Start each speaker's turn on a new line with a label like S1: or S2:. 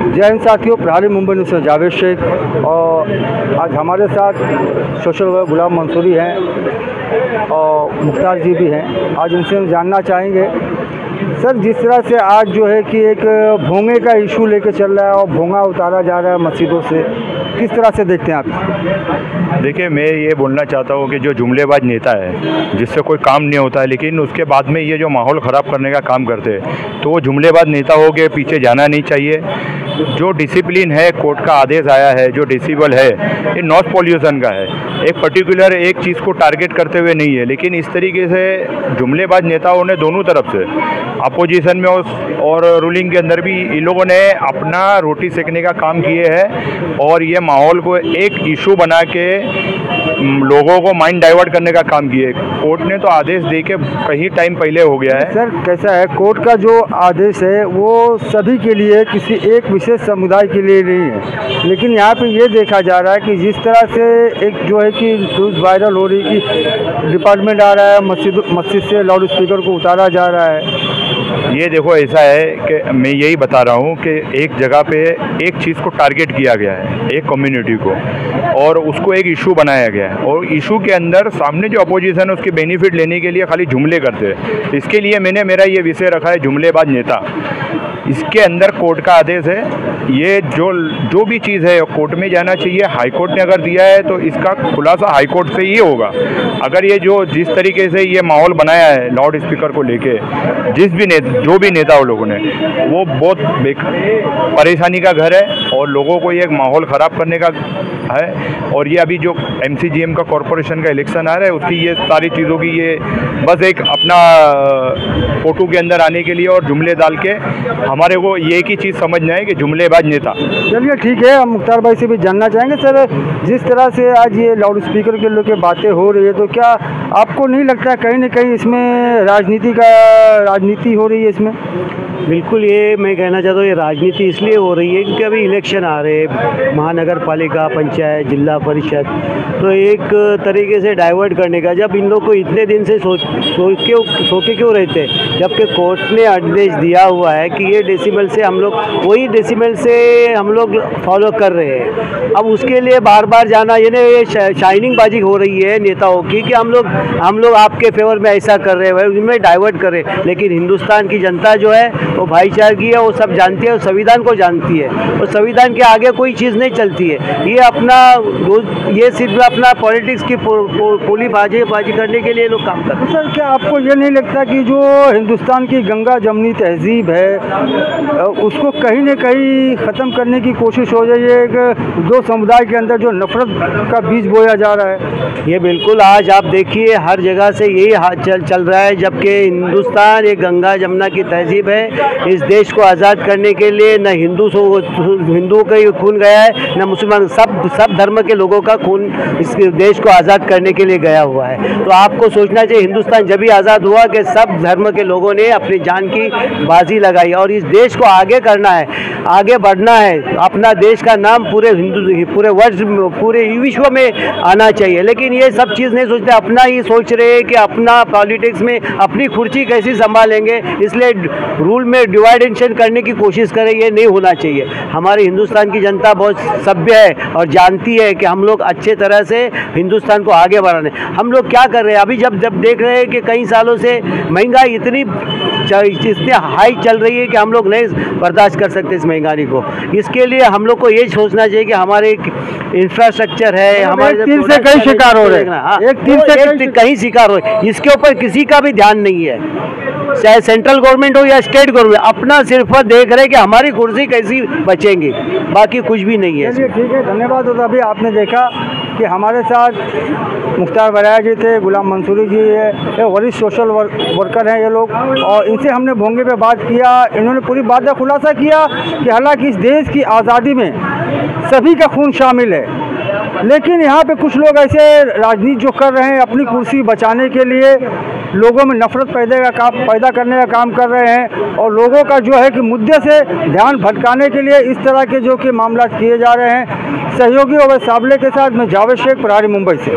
S1: जय हिंद साथियों, प्रहारी मुंबई न्यूज़ से जावेद शेख। और आज हमारे साथ सोशल वर्कर गुलाम मंसूरी हैं और मुख्तार जी भी हैं। आज इनसे हम जानना चाहेंगे सर, जिस तरह से आज जो है कि एक भोंगे का इशू लेके चल रहा है और भोंगा उतारा जा रहा है मस्जिदों से, किस तरह से देखते हैं आप?
S2: देखिए, मैं ये बोलना चाहता हूँ कि जो जुमलेबाज नेता है जिससे कोई काम नहीं होता है, लेकिन उसके बाद में ये जो माहौल ख़राब करने का काम करते हैं, तो वो जुमलेबाज नेताओं के पीछे जाना नहीं चाहिए। जो डिसिप्लिन है, कोर्ट का आदेश आया है, जो डिसिबल है, ये नॉइज़ पॉल्यूशन का है, एक पर्टिकुलर एक चीज़ को टारगेट करते हुए नहीं है। लेकिन इस तरीके से जुमलेबाज नेताओं ने दोनों तरफ से, अपोजिशन में और रूलिंग के अंदर भी, इन लोगों ने अपना रोटी सेकने का काम किए हैं और ये माहौल को एक इशू बना के लोगों को माइंड डाइवर्ट करने का काम किए। कोर्ट ने तो आदेश दे के कहीं टाइम पहले हो गया है।
S1: सर कैसा है, कोर्ट का जो आदेश है वो सभी के लिए, किसी एक विशेष समुदाय के लिए नहीं है। लेकिन यहाँ पे ये देखा जा रहा है कि जिस तरह से एक जो है कि न्यूज़ वायरल हो रही कि डिपार्टमेंट आ रहा है, मस्जिद से लाउड स्पीकर को उतारा जा रहा है।
S2: ये देखो, ऐसा है कि मैं यही बता रहा हूँ कि एक जगह पे एक चीज़ को टारगेट किया गया है, एक कम्युनिटी को, और उसको एक इशू बनाया गया है, और इशू के अंदर सामने जो अपोजिशन है उसके बेनिफिट लेने के लिए खाली जुमले करते हैं। इसके लिए मैंने मेरा ये विषय रखा है जुमलेबाज नेता। इसके अंदर कोर्ट का आदेश है, ये जो भी चीज़ है कोर्ट में जाना चाहिए। हाई कोर्ट ने अगर दिया है तो इसका खुलासा हाई कोर्ट से ही होगा। अगर ये जिस तरीके से ये माहौल बनाया है लाउड स्पीकर को लेके, जो भी नेताओं लोगों ने, वो बहुत परेशानी का घर है और लोगों को ये एक माहौल ख़राब करने का है। और ये अभी जो MCGM का कॉरपोरेशन का इलेक्शन आ रहा है, उसकी ये सारी चीज़ों की ये बस एक अपना फोटो के अंदर आने के लिए और जुमले डाल के हमारे को ये एक ही चीज़ समझना है कि जुमलेबाज नेता।
S1: चलिए ठीक है, हम मुख्तार भाई से भी जानना चाहेंगे सर, जिस तरह से आज ये लाउड स्पीकर के लोग के बातें हो रही है, तो क्या आपको नहीं लगता कहीं ना कहीं इसमें राजनीति हो रही है इसमें?
S3: बिल्कुल, ये मैं कहना चाहता हूँ, ये राजनीति इसलिए हो रही है क्योंकि अभी इलेक्शन आ रहे हैं, महानगर पालिका, पंचायत, जिला परिषद, तो एक तरीके से डाइवर्ट करने का। जब इन लोग को इतने दिन से सोके क्यों रहते, जबकि कोर्ट ने आदेश दिया हुआ है कि ये डेसिबल से हम लोग, वही डेसिबल से हम लोग फॉलो कर रहे हैं। अब उसके लिए बार बार जाना, ये शाइनिंग बाजी हो रही है नेताओं की कि हम लोग आपके फेवर में ऐसा कर रहे हैं, उनमें डाइवर्ट कर रहे हैं। लेकिन हिंदुस्तान की जनता जो है वो भाईचारगी है, वो सब जानती है, संविधान को जानती है, और संविधान के आगे कोई चीज़ नहीं चलती है। ये सिर्फ अपना पॉलिटिक्स की पोली बाजी करने के लिए लोग काम करते हैं।
S1: सर क्या आपको ये नहीं लगता कि जो हिंदुस्तान की गंगा जमनी तहजीब है उसको कहीं न कहीं ख़त्म करने की कोशिश हो रही है, कि दो समुदाय के अंदर जो नफरत का बीज बोया जा रहा है?
S3: ये बिल्कुल, आज आप देखिए हर जगह से यही चल रहा है। जबकि हिंदुस्तान एक गंगा जमुना की तहजीब है। इस देश को आज़ाद करने के लिए न हिंदुओं का ही खून गया है, न मुसलमान, सब धर्म के लोगों का खून इस देश को आज़ाद करने के लिए गया हुआ है। तो आपको सोचना चाहिए, हिंदुस्तान जब भी आज़ाद हुआ कि सब धर्म के लोगों ने अपनी जान की बाजी लगाई, और इस देश को आगे करना है, आगे बढ़ना है, अपना देश का नाम पूरे वर्ल्ड, पूरे विश्व में आना चाहिए। लेकिन ये सब चीज़ नहीं सोचते, अपना ही सोच रहे हैं कि अपना पॉलिटिक्स में अपनी कुर्सी कैसी संभालेंगे, इसलिए रूल में डिवाइडेशन करने की कोशिश करें। ये नहीं होना चाहिए। हमारी हिंदुस्तान की जनता बहुत सभ्य है और जानती है कि हम लोग अच्छे तरह से हिंदुस्तान को आगे बढ़ाने। हम लोग क्या कर रहे हैं अभी, जब देख रहे हैं कि कई सालों से महंगाई इतनी हाई चल रही है कि हम लोग नहीं बर्दाश्त कर सकते इस महंगाई को। इसके लिए हम लोग को ये सोचना चाहिए कि हमारे इंफ्रास्ट्रक्चर है, हमारे
S1: तीन से कई शिकार हो रहे हैं,
S3: एक तीन से कहीं शिकार हो, इसके ऊपर किसी का भी ध्यान नहीं है, चाहे सेंट्रल गवर्नमेंट हो या स्टेट गवर्नमेंट। अपना सिर्फ देख रहे कि हमारी कुर्सी कैसी बचेंगी, बाकी कुछ भी नहीं है।
S1: चलिए ठीक है, धन्यवाद। तो अभी आपने देखा कि हमारे साथ मुख्तार बराया जी थे, गुलाम मंसूरी जी है, वरिष्ठ सोशल वर्कर हैं ये लोग, और इनसे हमने भोंगे पे बात किया। इन्होंने पूरी बात का खुलासा किया कि हालांकि इस देश की आज़ादी में सभी का खून शामिल है, लेकिन यहाँ पे कुछ लोग ऐसे राजनीति जो कर रहे हैं अपनी कुर्सी बचाने के लिए, लोगों में नफरत पैदा करने का काम कर रहे हैं, और लोगों का जो है कि मुद्दे से ध्यान भटकाने के लिए इस तरह के जो कि मामला किए जा रहे हैं। सहयोगी और साबले के साथ मैं जावेद शेख, प्रहारी मुंबई से।